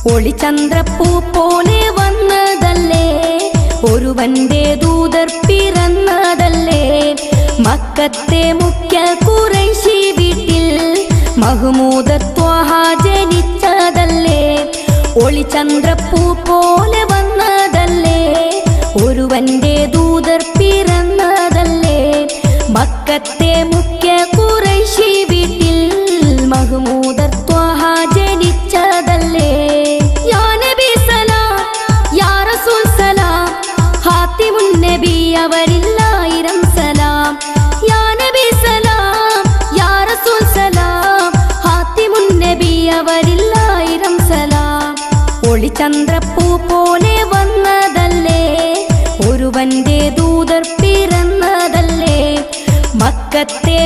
ഒളിചന്ദ്രപ്പൂ പോലെ വന്നതല്ലേ, ഒരുവന്റെ ദൂതർ പിറന്നതല്ലേ. മക്കത്തെ മുഖ്യ ഖുറൈശി വീട്ടിൽ മഹ്മൂദ് ത്വാഹ ജനിച്ചതല്ലേ. ഒളിചന്ദ്രപ്പൂ പോലെ വന്നതല്ലേ, ഒരുവന്റെ ദൂതർ പിറന്നതല്ലേ. മക്കത്തെ മുഖ്യ ഖുറൈശി വീട്ടിൽ മഹ്മൂദ് ത്വാഹ ജനിച്ചതല്ലേ. യാ നബി സലാം, യാ റസൂൽ സലാം, ഹാത്തിമുൻ നബി അവരില്ലായിരം സലാം. യാ നബി സലാം, യാ റസൂൽ സലാം, ഹാത്തിമുൻ നബി അവരില്ലായിരം സലാം. ഒളിചന്ദ്രപ്പൂ പോലെ വന്നതല്ലേ, ഒരുവന്റെ ദൂതർ പിറന്നതല്ലേ. മക്കത്തെ